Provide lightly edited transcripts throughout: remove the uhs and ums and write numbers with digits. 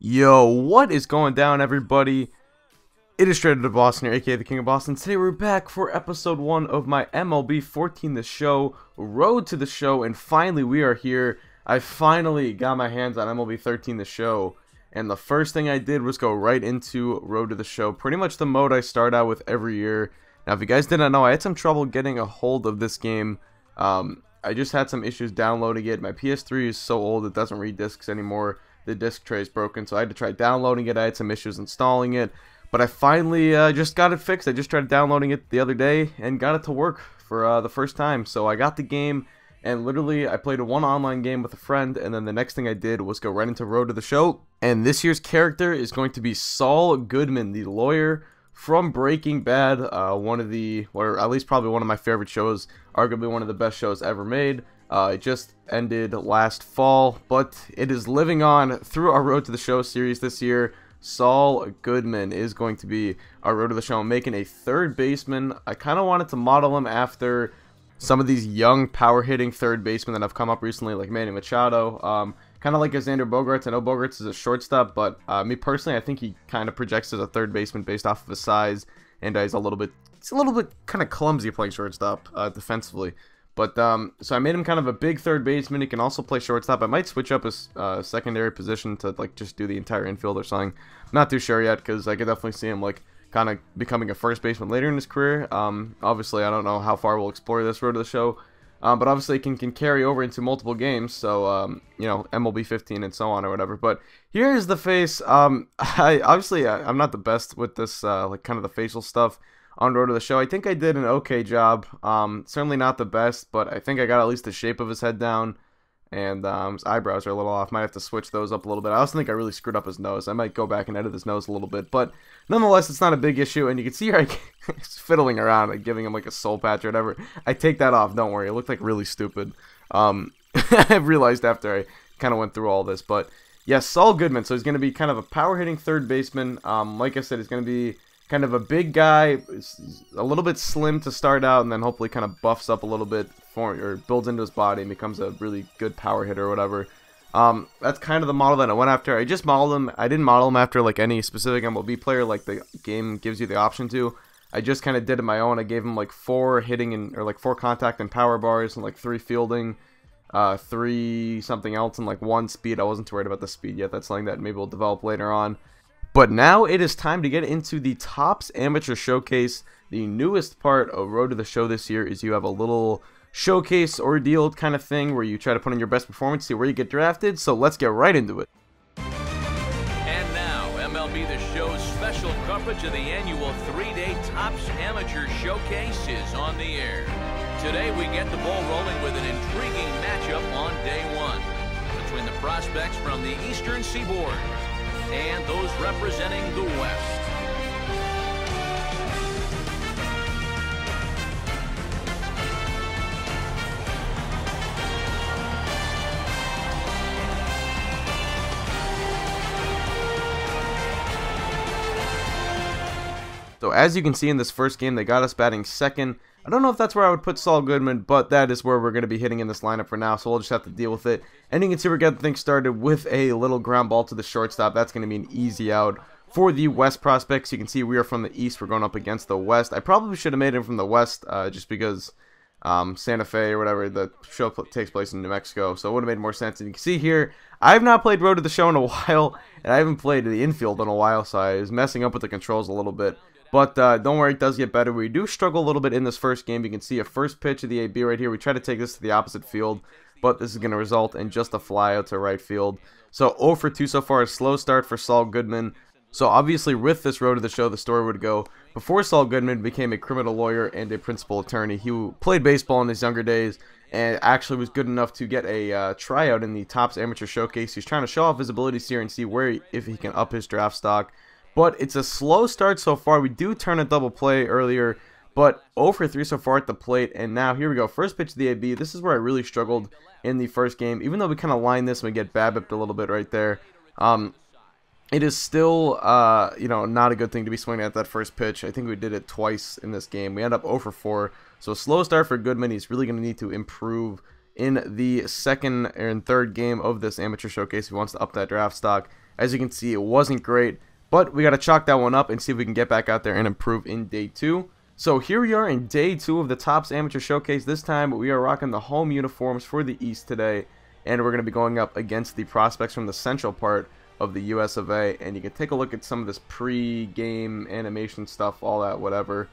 Yo, what is going down, everybody? It is Straight to Boston here, aka the King of Boston. Today we're back for episode 1 of my MLB 14 The Show, Road to the Show, and finally we are here. I finally got my hands on MLB 13 The Show, and the first thing I did was go right into Road to the Show, pretty much the mode I start out with every year. Now, if you guys did not know, I had some trouble getting a hold of this game. I just had some issues downloading it. My PS3 is so old it doesn't read discs anymore. The disc tray is broken, so I had to try downloading it. I had some issues installing it, but I finally just got it fixed. I just tried downloading it the other day and got it to work for the first time. So I got the game, and literally I played one online game with a friend, and then the next thing I did was go right into Road to the Show. And this year's character is going to be Saul Goodman, the lawyer from Breaking Bad, one of the, or at least probably one of my favorite shows, arguably one of the best shows ever made. It just ended last fall, but it is living on through our Road to the Show series this year. Saul Goodman is going to be our Road to the Show, making a third baseman. I kind of wanted to model him after some of these young power-hitting third basemen that have come up recently, like Manny Machado. Kind of like Xander Bogaerts. I know Bogaerts is a shortstop, but me personally, I think he kind of projects as a third baseman based off of his size, and he's a little bit kind of clumsy playing shortstop defensively. But, so I made him kind of a big third baseman. He can also play shortstop. I might switch up his secondary position to, like, just do the entire infield or something. I'm not too sure yet, because I could definitely see him, like, kind of becoming a first baseman later in his career. Obviously, I don't know how far we'll explore this Road to the Show. But obviously, it can carry over into multiple games. So, you know, MLB 15 and so on or whatever. But here's the face. I'm not the best with this, like, kind of the facial stuff on Road to the Show. I think I did an okay job. Certainly not the best, but I think I got at least the shape of his head down, and his eyebrows are a little off. Might have to switch those up a little bit. I also think I really screwed up his nose. I might go back and edit his nose a little bit, but nonetheless, it's not a big issue. And you can see here, he's fiddling around, like giving him like a soul patch or whatever. I take that off. Don't worry. It looked like really stupid. I realized after I kind of went through all this, but yes, Saul Goodman. So he's going to be kind of a power hitting third baseman. Like I said, he's going to be kind of a big guy, a little bit slim to start out, and then hopefully kind of buffs up a little bit or builds into his body and becomes a really good power hitter or whatever. That's kind of the model that I went after. I just modeled him. I didn't model him after like any specific MLB player like the game gives you the option to. I just kind of did it my own. I gave him like 4 hitting and or like 4 contact and power bars and like 3 fielding, 3 something else, and like 1 speed. I wasn't too worried about the speed yet. That's something that maybe we'll develop later on. But now it is time to get into the Topps Amateur Showcase. The newest part of Road to the Show this year is you have a little showcase ordeal kind of thing where you try to put in your best performance, see where you get drafted. So let's get right into it. And now MLB The Show's special coverage of the annual 3-day Topps Amateur Showcase is on the air. Today we get the ball rolling with an intriguing matchup on day 1 between the prospects from the Eastern Seaboard and those representing the West. So as you can see in this first game, they got us batting second. I don't know if that's where I would put Saul Goodman, but that is where we're going to be hitting in this lineup for now, so we'll just have to deal with it. And you can see we're getting things started with a little ground ball to the shortstop. That's going to be an easy out for the West prospects. You can see we are from the East. We're going up against the West. I probably should have made him from the West just because Santa Fe or whatever, the show takes place in New Mexico, so it would have made more sense. And you can see here, I have not played Road to the Show in a while, and I haven't played the infield in a while, so I was messing up with the controls a little bit. But don't worry, it does get better. We do struggle a little bit in this first game. You can see a first pitch of the AB right here. We try to take this to the opposite field, but this is going to result in just a fly out to right field. So 0 for 2 so far, a slow start for Saul Goodman. So obviously with this Road to the Show, the story would go, before Saul Goodman became a criminal lawyer and a principal attorney, he played baseball in his younger days and actually was good enough to get a tryout in the Topps Amateur Showcase. He's trying to show off his abilities here and see if he can up his draft stock. But it's a slow start so far. We do turn a double play earlier, but 0 for 3 so far at the plate. And now here we go. First pitch to the AB. This is where I really struggled in the first game. Even though we kind of line this and we get BABIP'd a little bit right there. It is still, you know, not a good thing to be swinging at that first pitch. I think we did it twice in this game. We end up 0 for 4. So a slow start for Goodman. He's really going to need to improve in the second and third game of this amateur showcase. He wants to up that draft stock. As you can see, it wasn't great, but we got to chalk that one up and see if we can get back out there and improve in day 2. So here we are in day 2 of the Topps Amateur Showcase. This time we are rocking the home uniforms for the East today, and we're going to be going up against the prospects from the central part of the US of A. And you can take a look at some of this pre-game animation stuff, all that, whatever.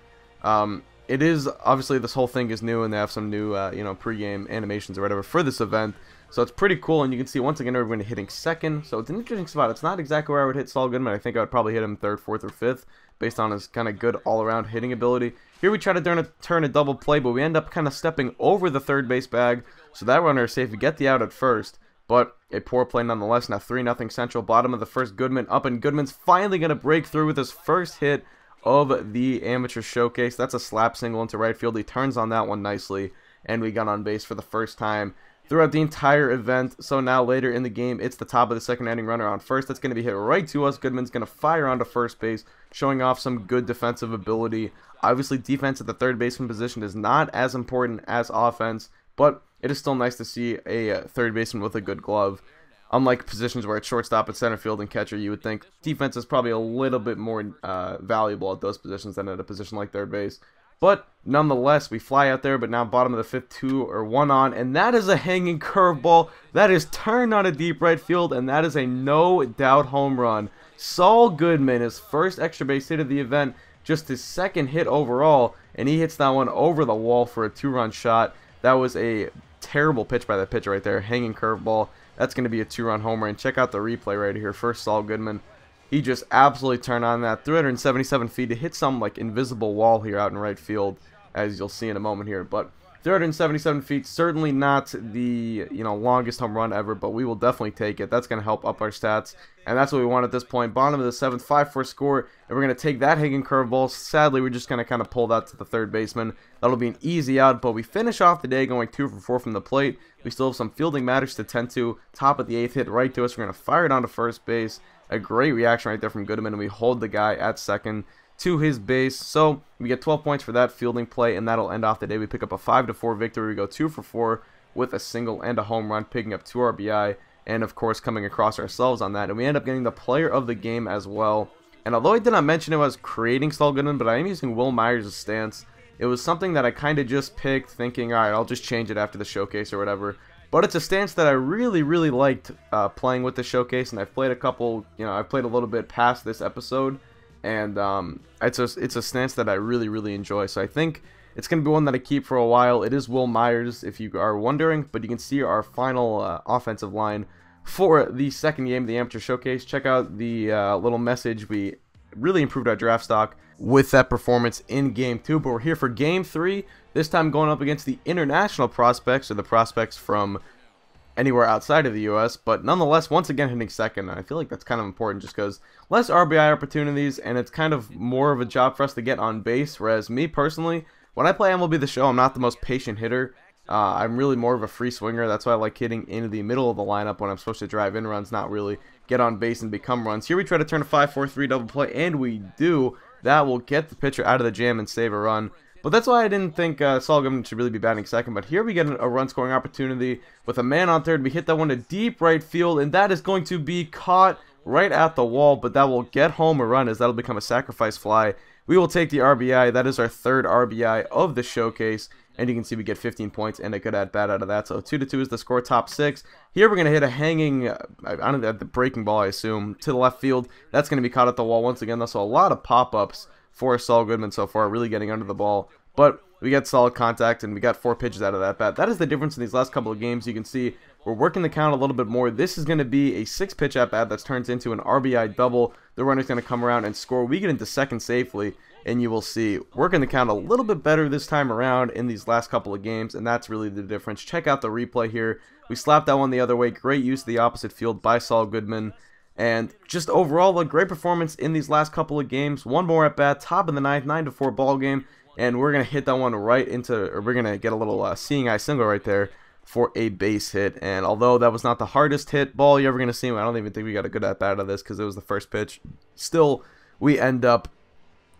It is, obviously this whole thing is new, and they have some new, pre-game animations or whatever for this event. So it's pretty cool, and you can see once again everyone hitting second. So it's an interesting spot. It's not exactly where I would hit Saul Goodman. I think I would probably hit him 3rd, 4th, or 5th based on his kind of good all-around hitting ability. Here we try to turn a double play, but we end up kind of stepping over the third base bag. So that runner is safe. We get the out at first, but a poor play nonetheless. Now 3-0 Central, bottom of the first. Goodman up, and Goodman's finally going to break through with his first hit of the Amateur Showcase. That's a slap single into right field. He turns on that one nicely, and we got on base for the first time throughout the entire event. So now later in the game, it's the top of the second inning runner on first. That's going to be hit right to us. Goodman's going to fire onto first base, showing off some good defensive ability. Obviously, defense at the third baseman position is not as important as offense, but it is still nice to see a third baseman with a good glove. Unlike positions where it's shortstop and center field and catcher, you would think defense is probably a little bit more valuable at those positions than at a position like third base. But nonetheless, we fly out there, but now bottom of the fifth, 2 or 1 on, and that is a hanging curveball. That is turned on a deep right field, and that is a no-doubt home run. Saul Goodman, his first extra base hit of the event, just his 2nd hit overall, and he hits that one over the wall for a 2-run shot. That was a terrible pitch by that pitcher right there, hanging curveball. That's going to be a 2-run homer, and check out the replay right here. First, Saul Goodman. He just absolutely turned on that 377 feet to hit some like invisible wall here out in right field, as you'll see in a moment here. But 377 feet, certainly not the longest home run ever, but we will definitely take it. That's going to help up our stats, and that's what we want at this point. Bottom of the 7th, 5-4 score, and we're going to take that hanging curveball. Sadly, we're just going to kind of pull that to the third baseman. That'll be an easy out, but we finish off the day going 2 for 4 from the plate. We still have some fielding matters to tend to. Top of the 8th, hit right to us. We're going to fire it onto first base. A great reaction right there from Goodman, and we hold the guy at second to his base. So we get 12 points for that fielding play, and that'll end off the day. We pick up a 5-4 victory. We go 2 for 4 with a single and a home run, picking up 2 RBI, and of course coming across ourselves on that. And we end up getting the player of the game as well. And although I did not mention it was creating Saul Goodman, but I am using Will Myers' stance. It was something that I kind of just picked, thinking, all right, I'll just change it after the showcase or whatever. But it's a stance that I really, really liked playing with the showcase, and I've played a couple, I've played a little bit past this episode, and it's a stance that I really, really enjoy. So I think it's going to be one that I keep for a while. It is Will Myers, if you are wondering, but you can see our final offensive line for the second game of the Amateur Showcase. Check out the little message. We really improved our draft stock with that performance in Game 2, but we're here for Game 3, this time going up against the international prospects, or the prospects from anywhere outside of the U.S., but nonetheless, once again hitting second, and I feel like that's kind of important just because less RBI opportunities, and it's kind of more of a job for us to get on base, whereas me personally, when I play MLB The Show, I'm not the most patient hitter. I'm really more of a free swinger. That's why I like hitting into the middle of the lineup when I'm supposed to drive in runs, not really get on base and become runs. Here we try to turn a 5-4-3 double play, and we do. That will get the pitcher out of the jam and save a run. But that's why I didn't think Saul Goodman should really be batting second. But here we get a run scoring opportunity with a man on third. We hit that one to deep right field, and that is going to be caught right at the wall. But that will get home a run, as that'll become a sacrifice fly. We will take the RBI. That is our 3rd RBI of the showcase. And you can see we get 15 points and a good at-bat out of that. So 2-2 is the score, top 6. Here we're going to hit a hanging, I don't know, the breaking ball, I assume, to the left field. That's going to be caught at the wall once again. So a lot of pop-ups for Saul Goodman so far, really getting under the ball. But we get solid contact, and we got 4 pitches out of that bat. That is the difference in these last couple of games. You can see we're working the count a little bit more. This is going to be a 6-pitch at-bat that turns into an RBI double. The runner's going to come around and score. We get into second safely, and you will see working the count a little bit better this time around in these last couple of games, and that's really the difference. Check out the replay here. We slapped that one the other way. Great use of the opposite field by Saul Goodman. And just overall, a great performance in these last couple of games. One more at-bat, top of the 9th, 9-4 ball game. And we're going to hit that one right into, or we're going to get a little seeing eye single right there for a base hit. And although that was not the hardest hit ball you're ever going to see, I don't even think we got a good at-bat out of this because it was the first pitch. Still, we end up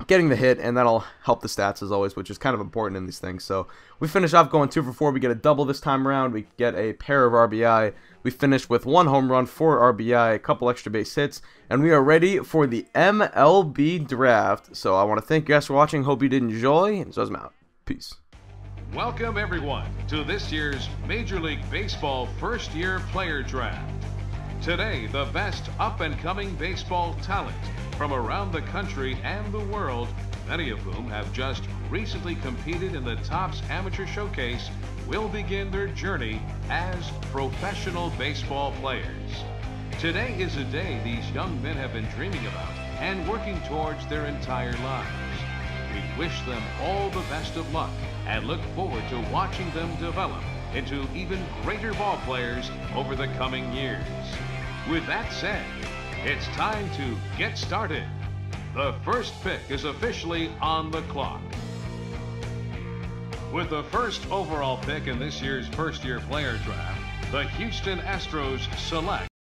getting the hit, and that'll help the stats as always, which is kind of important in these things. So we finish off going 2 for 4. We get a double this time around. We get a pair of RBI. We finish with 1 home run, 4 RBI, a couple extra base hits, and we are ready for the MLB draft. So I want to thank you guys for watching. Hope you did enjoy, and so I'm out. Peace. Welcome everyone to this year's Major League Baseball first-year player draft. Today, the best up-and-coming baseball talent from around the country and the world, many of whom have just recently competed in the Topps Amateur Showcase, will begin their journey as professional baseball players. Today is a day these young men have been dreaming about and working towards their entire lives. We wish them all the best of luck and look forward to watching them develop into even greater ball players over the coming years. With that said, it's time to get started. The first pick is officially on the clock. With the first overall pick in this year's first-year player draft, the Houston Astros select